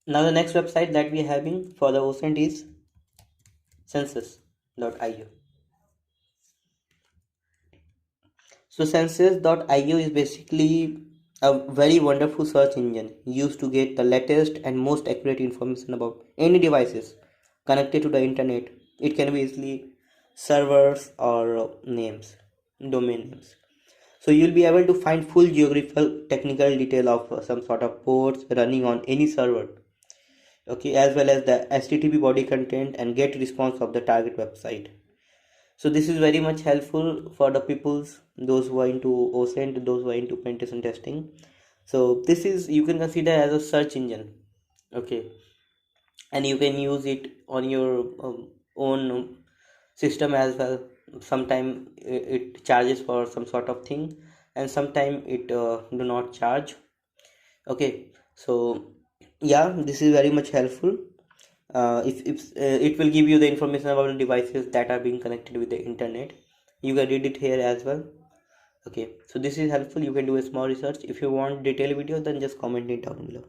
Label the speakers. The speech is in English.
Speaker 1: Now the next website that we are having for the OSINT is census.io. So census.io is basically a very wonderful search engine used to get the latest and most accurate information about any devices connected to the internet. It can be easily servers or names, domain names. So you'll be able to find full geographical technical detail of some sort of ports running on any server, okay, as well as the HTTP body content and get response of the target website. So this is very much helpful for the peoples, those who are into OSINT, those who are into penetration testing. So this is, you can consider as a search engine, okay, and you can use it on your own system as well. Sometime it charges for some sort of thing, and sometime it do not charge. Okay, so yeah, this is very much helpful. If it will give you the information about the devices that are being connected with the internet. You can read it here as well. Okay, so this is helpful. You can do a small research. If you want detailed video, then just comment it down below.